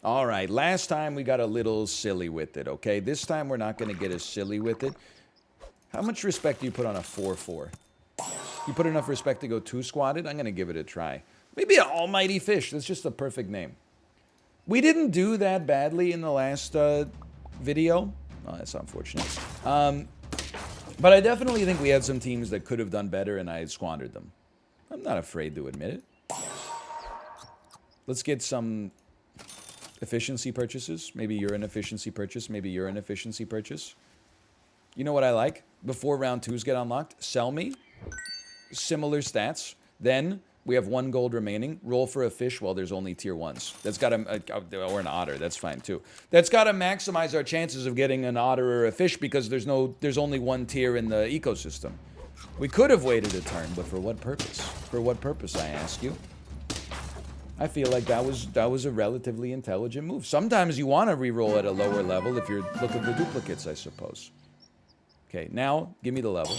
All right, last time we got a little silly with it, okay? This time we're not going to get as silly with it. How much respect do you put on a 4-4? You put enough respect to go 2-squatted? I'm going to give it a try. Maybe an almighty fish. That's just a perfect name. We didn't do that badly in the last video. Oh, that's unfortunate. But I definitely think we had some teams that could have done better, and I squandered them. I'm not afraid to admit it. Let's get some efficiency purchases. Maybe you're an efficiency purchase. Maybe you're an efficiency purchase. You know what I like? Before round 2s get unlocked, sell me. Similar stats. Then we have 1 gold remaining. Roll for a fish while there's only tier 1s. That's got to, or an otter. That's fine too. That's got to maximize our chances of getting an otter or a fish because there's only 1 tier in the ecosystem. We could have waited a turn, but for what purpose? For what purpose, I ask you? I feel like that was a relatively intelligent move. Sometimes you want to reroll at a lower level if you're looking for duplicates, I suppose. Okay, now give me the level.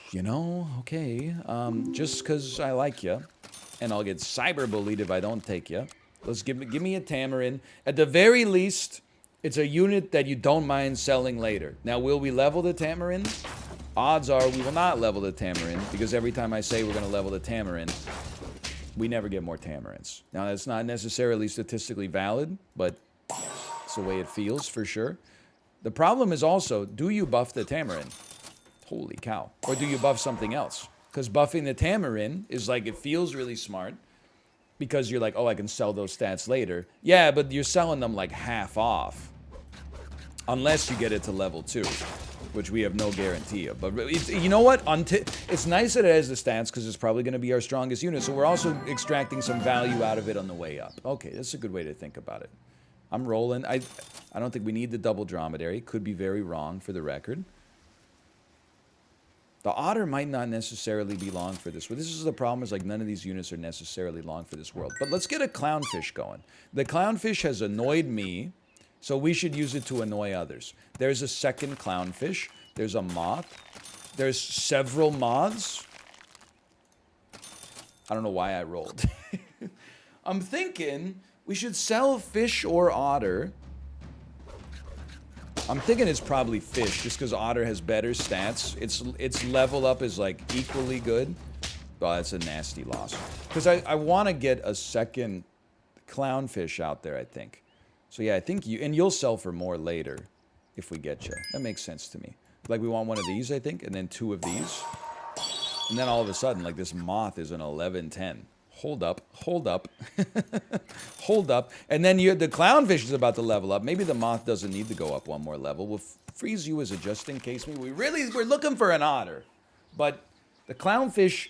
You know, okay, just because I like you, and I'll get cyberbullied if I don't take you. Let's give me a Tamarin. At the very least, it's a unit that you don't mind selling later. Now, will we level the Tamarin? Odds are we will not level the Tamarin, because every time I say we're going to level the Tamarin, we never get more Tamarins. Now, that's not necessarily statistically valid, but it's the way it feels for sure. The problem is also, do you buff the Tamarin? Holy cow. Or do you buff something else? Because buffing the Tamarin is like, it feels really smart. Because you're like, oh, I can sell those stats later. Yeah, but you're selling them like half off. Unless you get it to level 2. Which we have no guarantee of. But you know what? It's nice that it has the stats because it's probably going to be our strongest unit. So we're also extracting some value out of it on the way up. Okay, that's a good way to think about it. I'm rolling. I don't think we need the double dromedary. Could be very wrong for the record. The otter might not necessarily be long for this. But this is the problem, is like none of these units are necessarily long for this world. But let's get a clownfish going. The clownfish has annoyed me, so we should use it to annoy others. There's a second clownfish. There's a moth. There's several moths. I don't know why I rolled. I'm thinking we should sell fish or otter. I'm thinking it's probably fish, just because otter has better stats. Its level up is like equally good. Oh, that's a nasty loss. Because I want to get a second clownfish out there, I think. So yeah, I think you'll sell for more later if we get you. That makes sense to me. Like we want one of these, I think, and then 2 of these. And then all of a sudden, like this moth is an 11-10. Hold up, hold up, hold up. And then the clownfish is about to level up. Maybe the moth doesn't need to go up 1 more level. We'll freeze you as a just in case. We're looking for an otter. But the clownfish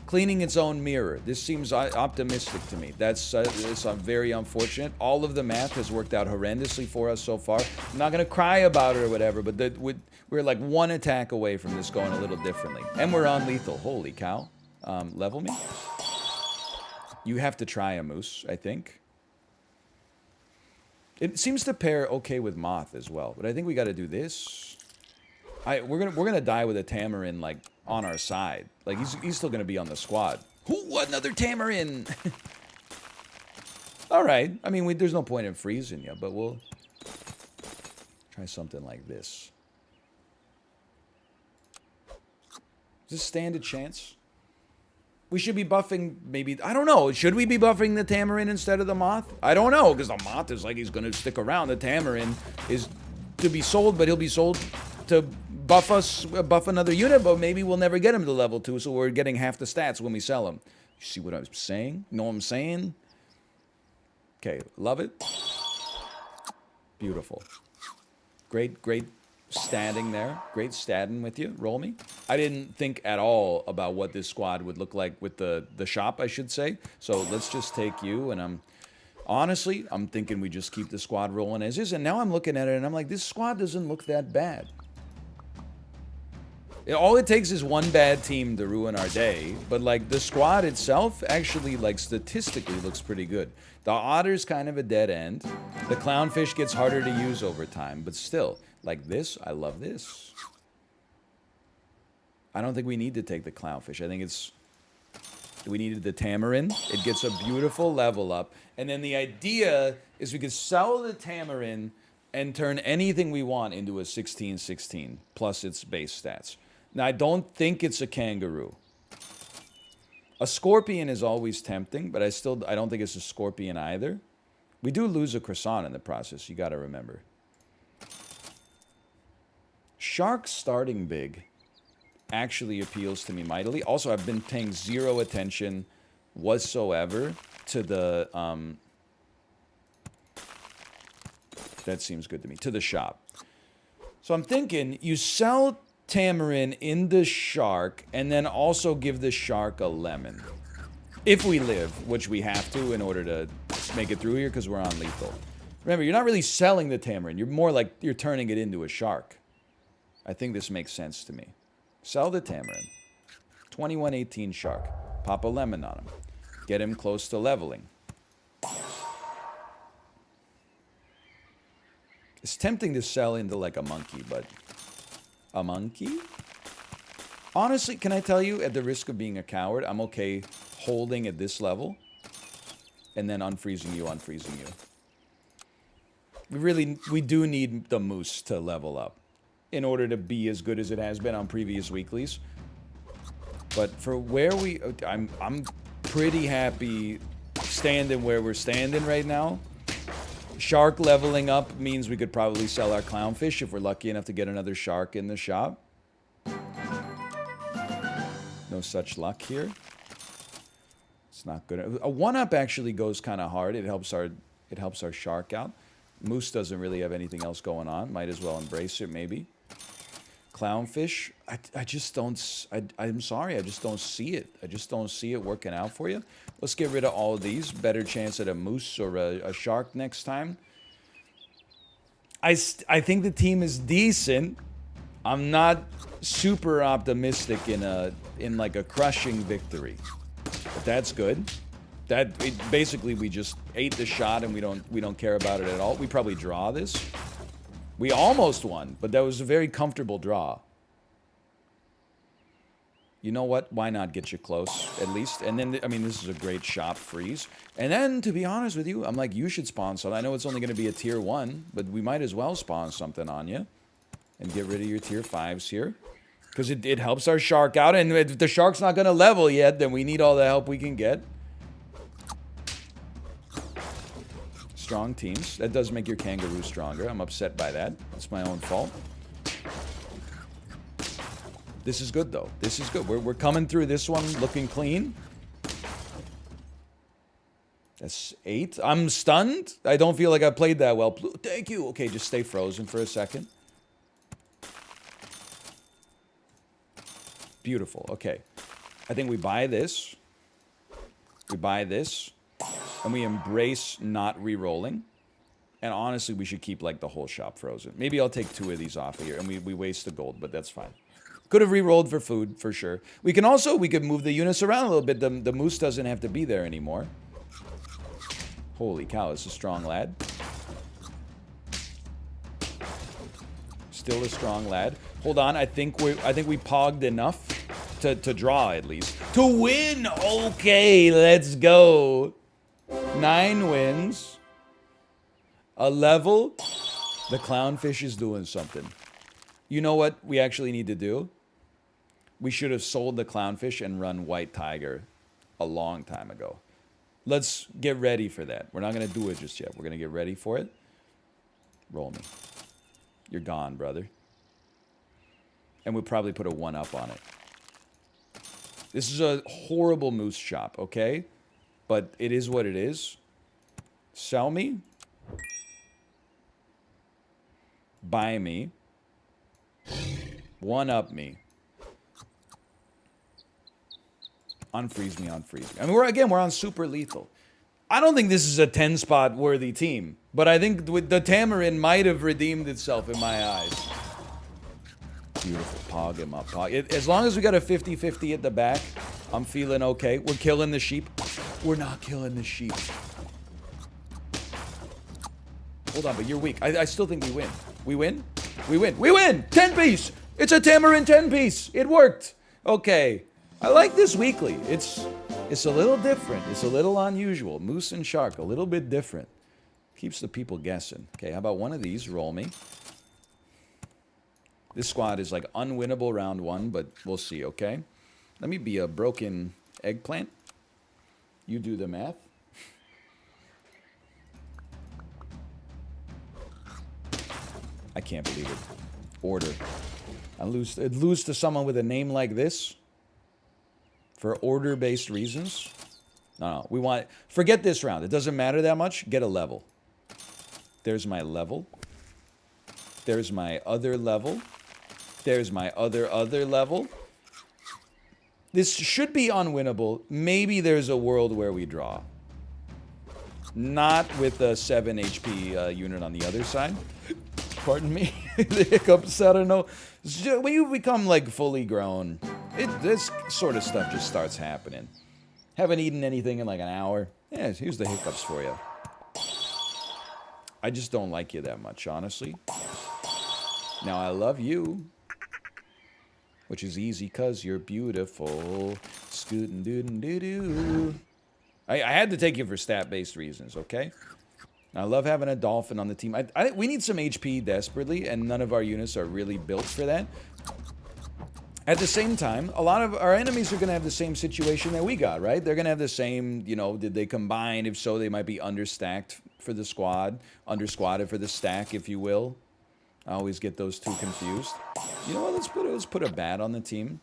cleaning its own mirror. This seems optimistic to me. That's very unfortunate. All of the math has worked out horrendously for us so far. I'm not going to cry about it or whatever, but we're like 1 attack away from this going a little differently. And we're on lethal. Holy cow. Level me? You have to try a moose, I think. It seems to pair okay with moth as well, but I think we got to do this. We're gonna die with a Tamarin like on our side. Like he's still gonna be on the squad. Ooh, another Tamarin! All right. I mean, there's no point in freezing you, but we'll try something like this. Does this stand a chance? We should be buffing, maybe, I don't know. Should we be buffing the Tamarin instead of the moth? I don't know, because the moth is like he's going to stick around. The Tamarin is to be sold, but he'll be sold to buff another unit, but maybe we'll never get him to level 2, so we're getting half the stats when we sell him. You see what I'm saying? Know what I'm saying? Okay, love it. Beautiful. Great statting there. Great statting with you. Roll me. I didn't think at all about what this squad would look like with the shop, I should say. So let's just take you, and honestly, I'm thinking we just keep the squad rolling as is. And now I'm looking at it, and I'm like, this squad doesn't look that bad. All it takes is 1 bad team to ruin our day. But, like, the squad itself actually, like, statistically looks pretty good. The otter's kind of a dead end. The clownfish gets harder to use over time. But still, like this, I love this. I don't think we need to take the clownfish. I think it's We needed the Tamarind. It gets a beautiful level up. And then the idea is we could sell the Tamarind and turn anything we want into a 16-16 plus its base stats. Now, I don't think it's a kangaroo. A scorpion is always tempting, but I don't think it's a scorpion either. We do lose a croissant in the process, you gotta remember. Shark starting big actually appeals to me mightily. Also, I've been paying zero attention whatsoever to the, that seems good to me, to the shop. So I'm thinking you sell Tamarind in the shark and then also give the shark a lemon. If we live, which we have to in order to make it through here because we're on lethal. Remember, you're not really selling the Tamarind. You're more like you're turning it into a shark. I think this makes sense to me. Sell the Tamarind. 2118 shark. Pop a lemon on him. Get him close to leveling. It's tempting to sell into like a monkey, but... A monkey? Honestly, can I tell you, at the risk of being a coward, I'm okay holding at this level and then unfreezing you. We do need the moose to level up in order to be as good as it has been on previous weeklies. But for where I'm pretty happy standing where we're standing right now. Shark leveling up means we could probably sell our clownfish if we're lucky enough to get another shark in the shop. No such luck here. It's not good. A 1-up actually goes kind of hard. It helps our shark out. Moose doesn't really have anything else going on. Might as well embrace it, maybe. Clownfish, I just don't... I'm sorry, I just don't see it. I just don't see it working out for you. Let's get rid of all of these. Better chance at a moose or a shark next time. I think the team is decent. I'm not super optimistic in like a crushing victory. But that's good. Basically we just ate the shot and we don't care about it at all. We probably draw this. We almost won, but that was a very comfortable draw. You know what? Why not get you close, at least? And then, I mean, this is a great shop freeze. And then, to be honest with you, I'm like, you should spawn something. I know it's only going to be a tier 1, but we might as well spawn something on you. And get rid of your tier 5s here. Because it helps our shark out, and if the shark's not going to level yet, then we need all the help we can get. Strong teams. That does make your kangaroo stronger. I'm upset by that. It's my own fault. This is good, though. This is good. We're coming through this one looking clean. That's 8. I'm stunned. I don't feel like I played that well. Thank you. Okay, just stay frozen for a second. Beautiful. Okay. I think we buy this. We buy this. And we embrace not re-rolling. And honestly, we should keep, like, the whole shop frozen. Maybe I'll take 2 of these off of here, and we waste the gold, but that's fine. Could have re-rolled for food, for sure. We could move the units around a little bit. The moose doesn't have to be there anymore. Holy cow, this is a strong lad. Still a strong lad. Hold on, I think we pogged enough to draw, at least. To win! Okay, let's go. 9 wins. A level. The clownfish is doing something. You know what we actually need to do? We should have sold the clownfish and run white tiger a long time ago. Let's get ready for that. We're not going to do it just yet. We're going to get ready for it. Roll me. You're gone, brother. And we'll probably put a 1-up on it. This is a horrible moose shop, okay? But it is what it is. Sell me. Buy me. 1-up me. Unfreeze me, unfreeze me. I mean, we're on super lethal. I don't think this is a 10-spot worthy team, but I think with the Tamarind might have redeemed itself in my eyes. Beautiful. Pog him up. As long as we got a 50-50 at the back, I'm feeling okay. We're killing the sheep. We're not killing the sheep. Hold on, but you're weak. I still think we win. We win? We win. We win! 10-piece! It's a Tamarind 10-piece! It worked! Okay. I like this weekly. It's a little different. It's a little unusual. Moose and shark, a little bit different. Keeps the people guessing. Okay, how about one of these? Roll me. This squad is like unwinnable round one, but we'll see, okay? Let me be a broken eggplant. You do the math. I can't believe it. Order. I lose to someone with a name like this for order-based reasons. No, we want... Forget this round. It doesn't matter that much. Get a level. There's my level. There's my other level. There's my other level. This should be unwinnable. Maybe there's a world where we draw. Not with a 7 HP unit on the other side. Pardon me. The hiccups, I don't know. When you become, like, fully grown, this sort of stuff just starts happening. Haven't eaten anything in, like, an hour. Yeah, here's the hiccups for you. I just don't like you that much, honestly. Now, I love you. Which is easy, because you're beautiful. Scootin' doodin' doo-doo. I had to take you for stat-based reasons, okay? I love having a dolphin on the team. We need some HP desperately, and none of our units are really built for that. At the same time, a lot of our enemies are going to have the same situation that we got, right? They're going to have the same, you know, did they combine? If so, they might be understacked for the squad. Under-squatted for the stack, if you will. I always get those two confused. You know what? Let's put a bat on the team.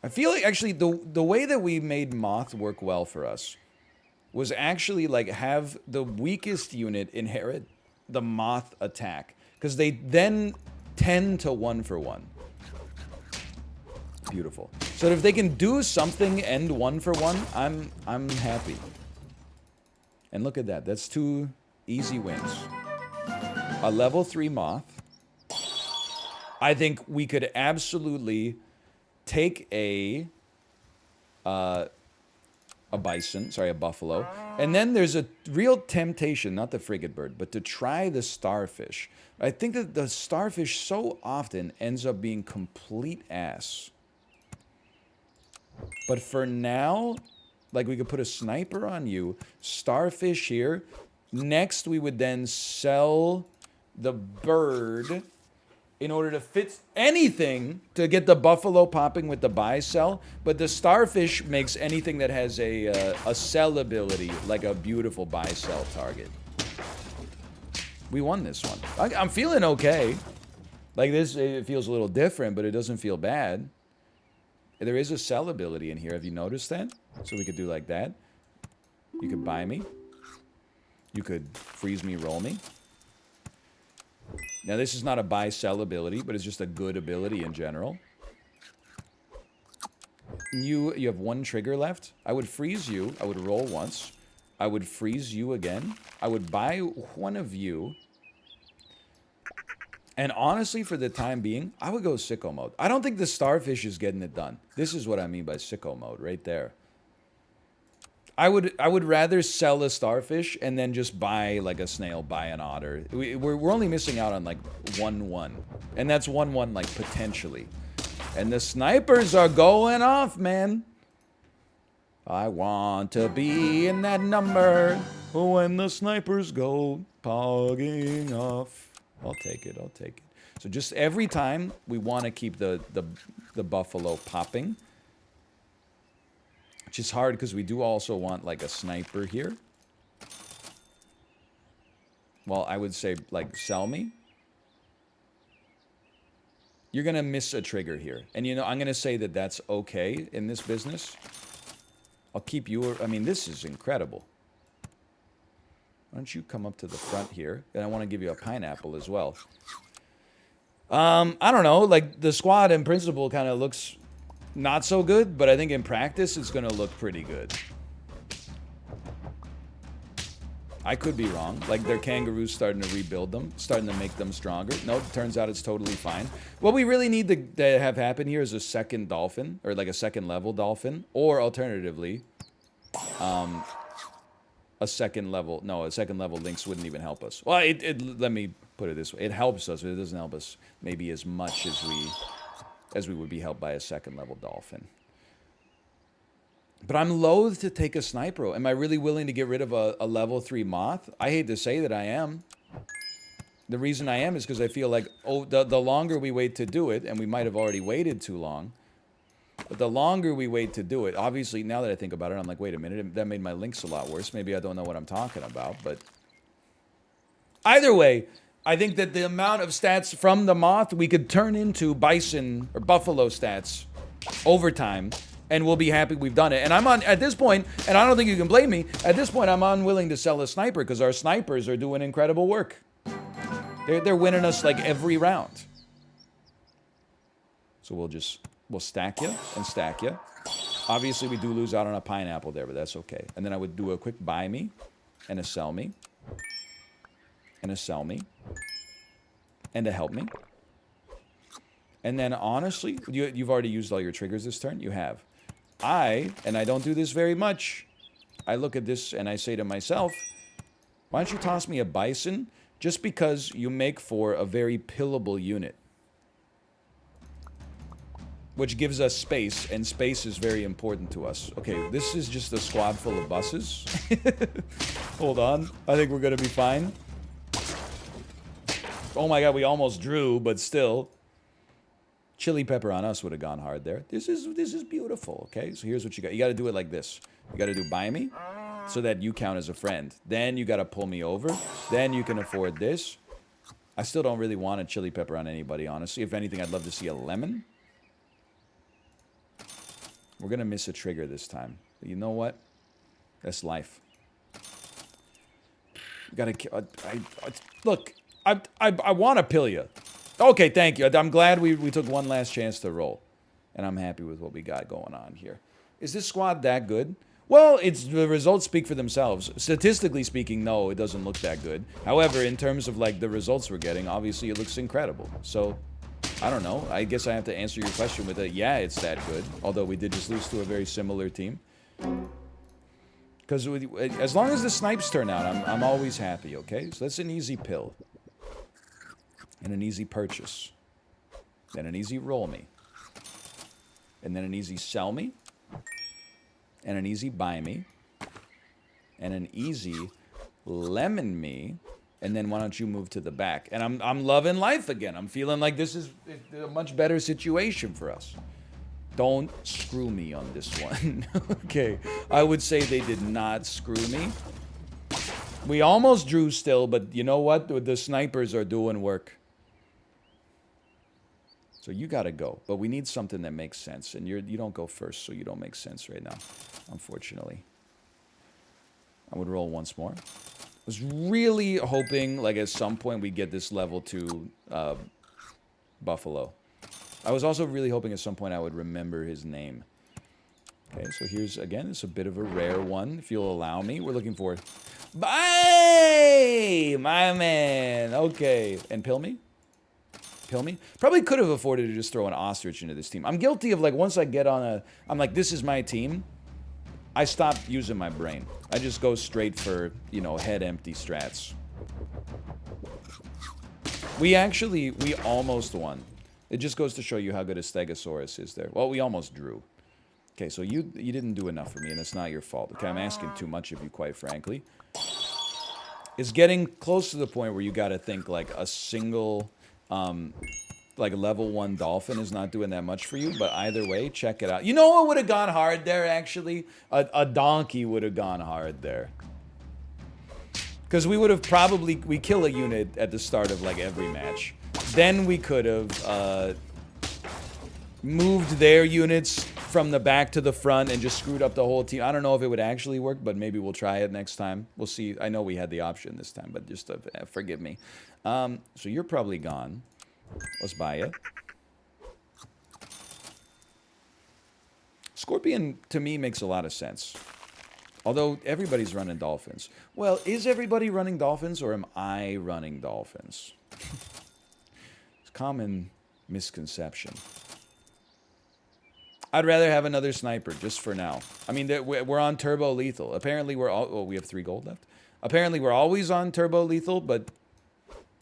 I feel like, actually, the way that we made Moth work well for us was actually, like, have the weakest unit inherit the Moth attack. Because they then tend to 1-for-1. Beautiful. So if they can do something end 1-for-1, I'm happy. And look at that. That's 2 easy wins. A level 3 Moth. I think we could absolutely take a bison, sorry, a buffalo. And then there's a real temptation, not the frigate bird, but to try the starfish. I think that the starfish so often ends up being complete ass. But for now, like, we could put a sniper on you, starfish here. Next, we would then sell the bird in order to fit anything to get the buffalo popping with the buy sell. But the starfish makes anything that has a sell ability like a beautiful buy sell target. We won this one. I'm feeling okay. Like, this, it feels a little different, but it doesn't feel bad. There is a sell ability in here. Have you noticed that? So we could do like that. You could buy me. You could freeze me, roll me. Now, this is not a buy-sell ability, but it's just a good ability in general. You have 1 trigger left. I would freeze you. I would roll once. I would freeze you again. I would buy one of you. And honestly, for the time being, I would go sicko mode. I don't think the starfish is getting it done. This is what I mean by sicko mode right there. I would rather sell a starfish and then just buy, like, a snail, buy an otter. We're only missing out on, like, 1-1. And that's 1-1, like, potentially. And the snipers are going off, man. I want to be in that number when the snipers go pogging off. I'll take it, I'll take it. So just every time, we want to keep the buffalo popping. Which is hard because we do also want, like, a sniper here. Well, I would say, like, sell me. You're going to miss a trigger here. And, you know, I'm going to say that that's okay in this business. I'll keep you... I mean, this is incredible. Why don't you come up to the front here? And I want to give you a pineapple as well. I don't know. Like, the squad in principle kind of looks... not so good, but I think in practice it's going to look pretty good. I could be wrong. Like, their kangaroos starting to rebuild them, starting to make them stronger. Nope, turns out it's totally fine. What we really need to have happen here is a second dolphin, or like a second level dolphin, or alternatively, a second level lynx wouldn't even help us. Well, let me put it this way. It helps us, but it doesn't help us maybe as much as we as we would be helped by a 2nd level dolphin. But I'm loath to take a sniper. Am I really willing to get rid of a level 3 moth? I hate to say that I am. The reason I am is because I feel like, the longer we wait to do it, and we might have already waited too long, but the longer we wait to do it, obviously, now that I think about it, I'm like, wait a minute, that made my links a lot worse. Maybe I don't know what I'm talking about, but either way, I think that the amount of stats from the moth we could turn into bison or buffalo stats over time, and we'll be happy we've done it. And I'm on, at this point, and I don't think you can blame me, at this point I'm unwilling to sell a sniper because our snipers are doing incredible work. They're winning us like every round. So we'll stack you and stack you. Obviously we do lose out on a pineapple there, but that's okay. And then I would do a quick buy me and a sell me and a sell me and a help me. And then honestly, you've already used all your triggers this turn. You have. And I don't do this very much, I look at this and I say to myself, why don't you toss me a bison? Just because you make for a very pillable unit. Which gives us space, and space is very important to us. Okay, this is just a squad full of buses. Hold on, I think we're gonna be fine. Oh my god, we almost drew, but still. Chili pepper on us would have gone hard there. This is beautiful, okay? So here's what you got. You gotta do it like this. You gotta do buy me, so that you count as a friend. Then you gotta pull me over. Then you can afford this. I still don't really want a chili pepper on anybody, honestly. If anything, I'd love to see a lemon. We're gonna miss a trigger this time. But you know what? That's life. You gotta... look, I want to pill you. Okay, thank you. I'm glad we took one last chance to roll. And I'm happy with what we got going on here. Is this squad that good? Well, the results speak for themselves. Statistically speaking, no, it doesn't look that good. However, in terms of like the results we're getting, obviously it looks incredible. So, I don't know. I guess I have to answer your question with a, yeah, it's that good. Although we did just lose to a very similar team. Because as long as the snipes turn out, I'm always happy, okay? So that's an easy pill. And an easy purchase. Then an easy roll me. And then an easy sell me. And an easy buy me. And an easy lemon me. And then why don't you move to the back? And I'm loving life again. I'm feeling like this is a much better situation for us. Don't screw me on this one. Okay. I would say they did not screw me. We almost drew still, but you know what? The snipers are doing work. So you gotta go. But we need something that makes sense. And you don't go first, so you don't make sense right now. Unfortunately. I would roll once more. I was really hoping, like, at some point we'd get this level 2 Buffalo. I was also really hoping at some point I would remember his name. Okay, so here's, again, it's a bit of a rare one, if you'll allow me. We're looking for... Bye! My man! Okay. And pill me? Pill me? Probably could have afforded to just throw an ostrich into this team. I'm guilty of, like, once I get on a... I'm like, this is my team. I stop using my brain. I just go straight for, you know, head empty strats. We almost won. It just goes to show you how good a Stegosaurus is there. Well, we almost drew. Okay, so you didn't do enough for me, and it's not your fault. Okay, I'm asking too much of you, quite frankly. It's getting close to the point where you gotta think, like, a single, like, level 1 dolphin is not doing that much for you, but either way, check it out. You know what would have gone hard there, actually? A donkey would have gone hard there. Because we would have probably... We kill a unit at the start of, like, every match. Then we could have moved their units from the back to the front and just screwed up the whole team. I don't know if it would actually work, but maybe we'll try it next time. We'll see. I know we had the option this time, but just forgive me. So you're probably gone. Let's buy it. Scorpion, to me, makes a lot of sense. Although, everybody's running dolphins. Well, is everybody running dolphins, or am I running dolphins? It's a common misconception. I'd rather have another sniper, just for now. I mean, we're on turbo lethal. Apparently, we're all... Oh, we have 3 gold left. Apparently, we're always on turbo lethal, but...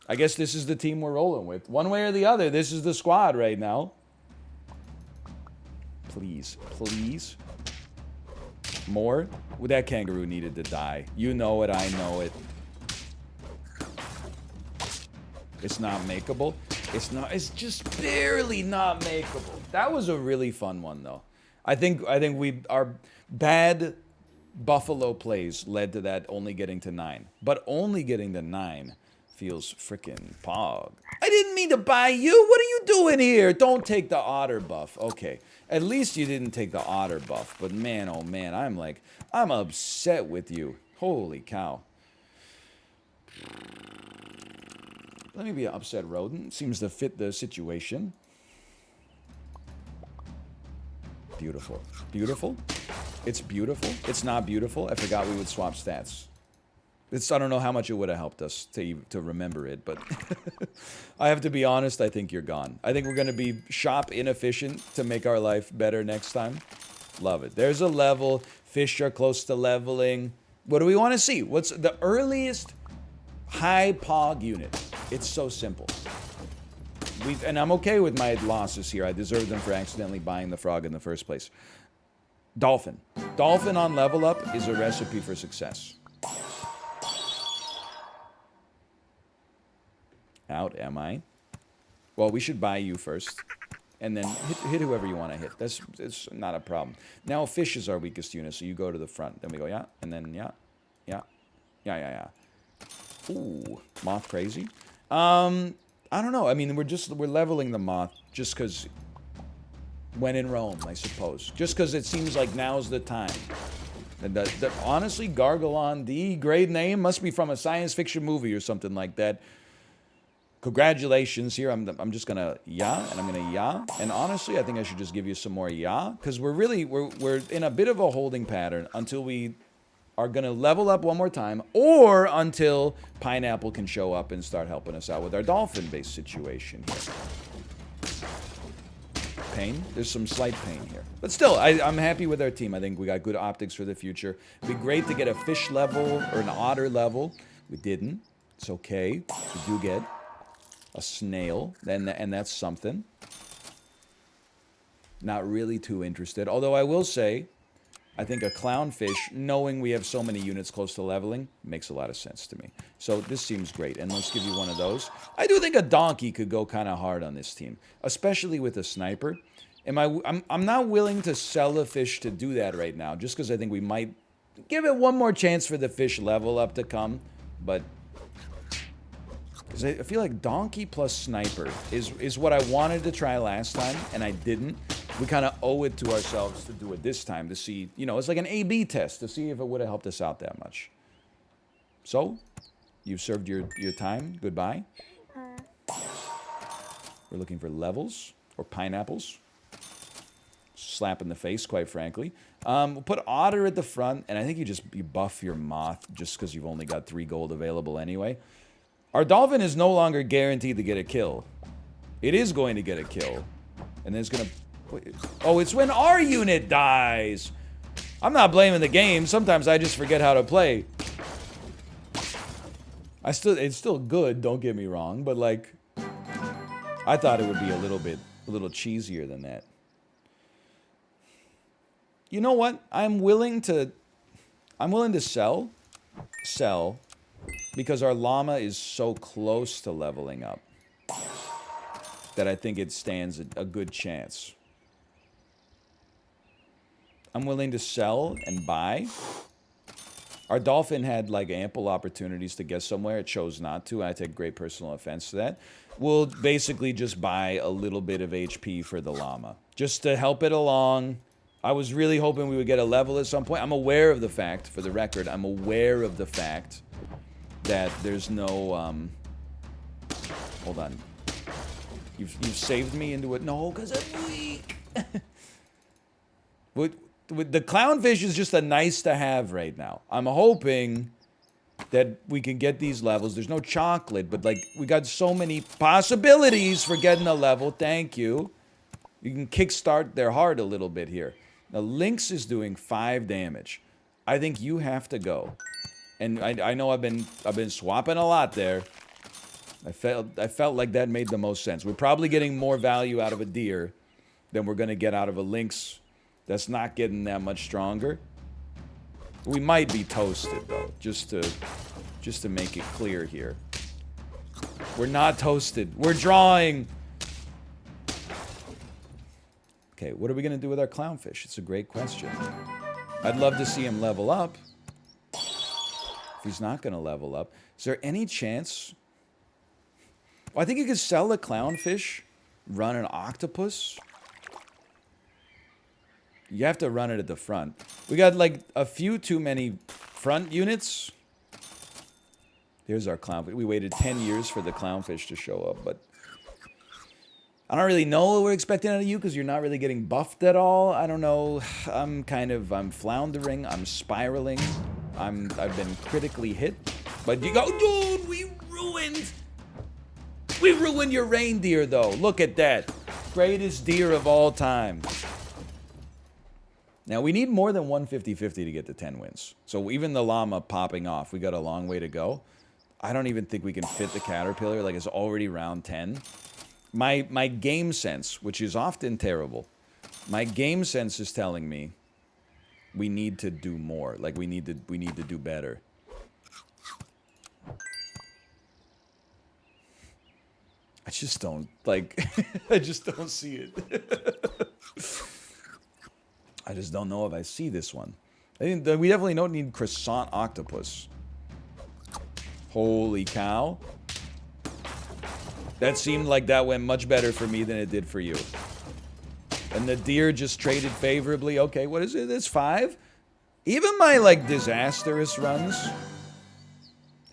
I guess this is the team we're rolling with. One way or the other, this is the squad right now. Please. Please. More? Well, that kangaroo needed to die. You know it, I know it. It's not makeable. It's just barely not makeable. That was a really fun one though. I think our bad Buffalo plays led to that only getting to 9. But only getting to 9 feels frickin' pog. I didn't mean to buy you. What are you doing here? Don't take the otter buff. Okay. At least you didn't take the otter buff. But man, oh man, I'm upset with you. Holy cow. Let me be an upset rodent. Seems to fit the situation. Beautiful. Beautiful? It's beautiful? It's not beautiful? I forgot we would swap stats. I don't know how much it would have helped us to remember it, but I have to be honest, I think you're gone. I think we're going to be shop inefficient to make our life better next time. Love it. There's a level. Fish are close to leveling. What do we want to see? What's the earliest high pog unit? It's so simple. And I'm okay with my losses here. I deserve them for accidentally buying the frog in the first place. Dolphin. Dolphin on level up is a recipe for success. Out, am I? Well, we should buy you first. And then hit whoever you want to hit. It's not a problem. Now, fish is our weakest unit, so you go to the front. Then we go, yeah, and then, yeah. Ooh, moth crazy. I don't know. I mean, we're leveling the moth just because when in Rome, I suppose. Just because it seems like now's the time. And honestly, Gargalon D, great name, must be from a science fiction movie or something like that. Congratulations here. I'm just gonna and I'm gonna and honestly I think I should just give you some more because we're in a bit of a holding pattern until we are gonna level up one more time or until Pineapple can show up and start helping us out with our dolphin based situation here. Pain. There's some slight pain here, but still I'm happy with our team. I think we got good optics for the future. It'd be great to get a fish level or an otter level. We didn't. It's okay. We do get a snail, and that's something. Not really too interested. Although I will say, I think a clownfish, knowing we have so many units close to leveling, makes a lot of sense to me. So this seems great, and let's give you one of those. I do think a donkey could go kind of hard on this team, especially with a sniper. I'm not willing to sell a fish to do that right now, just because I think we might give it one more chance for the fish level up to come, but I feel like donkey plus sniper is what I wanted to try last time, and I didn't. We kind of owe it to ourselves to do it this time to see, it's like an A/B test to see if it would have helped us out that much. So, you've served your time. Goodbye. We're looking for levels or pineapples. Slap in the face, quite frankly. We'll put otter at the front, and I think you buff your moth just because you've only got 3 gold available anyway. Our dolphin is no longer guaranteed to get a kill. It is going to get a kill. And then it's going to... Oh, it's when our unit dies. I'm not blaming the game. Sometimes I just forget how to play. It's still good, don't get me wrong. But, like, I thought it would be a little cheesier than that. You know what? I'm willing to sell. Because our llama is so close to leveling up that I think it stands a good chance. I'm willing to sell and buy. Our dolphin had like ample opportunities to get somewhere. It chose not to. I take great personal offense to that. We'll basically just buy a little bit of HP for the llama. Just to help it along. I was really hoping we would get a level at some point. I'm aware of the fact, for the record, I'm aware of the fact that there's no, hold on. You've saved me into it. No, because I'm weak. The clownfish is just a nice to have right now. I'm hoping that we can get these levels. There's no chocolate, but like we got so many possibilities for getting a level. Thank you. You can kickstart their heart a little bit here. Now Lynx is doing 5 damage. I think you have to go. And I know I've been swapping a lot there. I felt like that made the most sense. We're probably getting more value out of a deer than we're going to get out of a lynx That's not getting that much stronger. We might be toasted, though, just to make it clear here. We're not toasted. We're drawing. Okay, what are we going to do with our clownfish? It's a great question. I'd love to see him level up. If he's not going to level up, is there any chance? Well, I think you could sell the clownfish, run an octopus. You have to run it at the front. We got like a few too many front units. Here's our clownfish. We waited 10 years for the clownfish to show up, but I don't really know what we're expecting out of you because you're not really getting buffed at all. I don't know. I'm floundering. I'm spiraling. I've been critically hit. But you go, dude, we ruined your reindeer, though. Look at that. Greatest deer of all time. Now, we need more than 150-50 to get to 10 wins. So even the llama popping off, we got a long way to go. I don't even think we can fit the caterpillar. Like, it's already round 10. My game sense, which is often terrible, my game sense is telling me we need to do more. Like, we need to do better. I just don't, like, I just don't see it. I just don't know if I see this one. I think we definitely don't need croissant octopus. Holy cow. That seemed like that went much better for me than it did for you. And the deer just traded favorably. Okay, what is it? It's 5? Even my, like, disastrous runs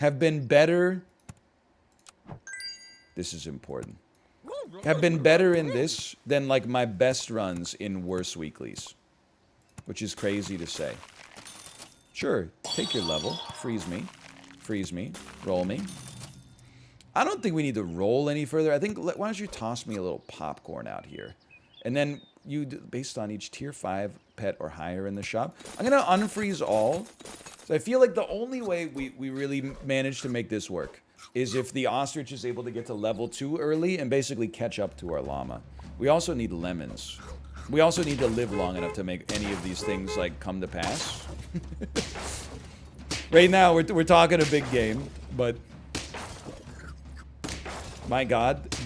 have been better. This is important. Have been better in this than, like, my best runs in worse weeklies. Which is crazy to say. Sure, take your level. Freeze me. Roll me. I don't think we need to roll any further. I think, why don't you toss me a little popcorn out here? And then you, based on each tier 5 pet or higher in the shop, I'm going to unfreeze all. So I feel like the only way we really manage to make this work is if the ostrich is able to get to level 2 early and basically catch up to our llama. We also need lemons. We also need to live long enough to make any of these things, like, come to pass. Right now, we're talking a big game, but my God,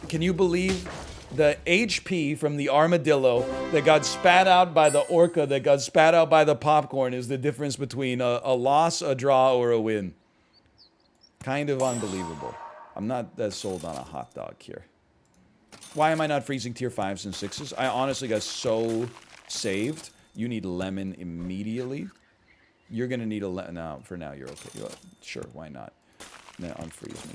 can you believe the HP from the armadillo that got spat out by the orca that got spat out by the popcorn is the difference between a loss, a draw, or a win. Kind of unbelievable. I'm not that sold on a hot dog here. Why am I not freezing tier 5s and 6s? I honestly got so saved. You need lemon immediately. You're going to need a lemon. No, for now, you're okay. Sure, why not? Now, unfreeze me.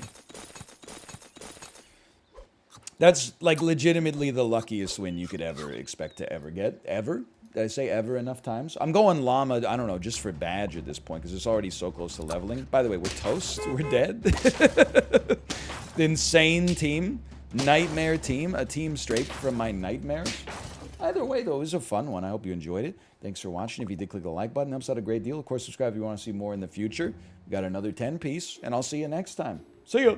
That's, like, legitimately the luckiest win you could ever expect to ever get. Ever? Did I say ever enough times? I'm going llama, I don't know, just for badge at this point, because it's already so close to leveling. By the way, we're toast. We're dead. The insane team. Nightmare team. A team straight from my nightmares. Either way, though, it was a fun one. I hope you enjoyed it. Thanks for watching. If you did, click the like button. Helps out a great deal. Of course, subscribe if you want to see more in the future. We got another 10 piece, and I'll see you next time. See ya!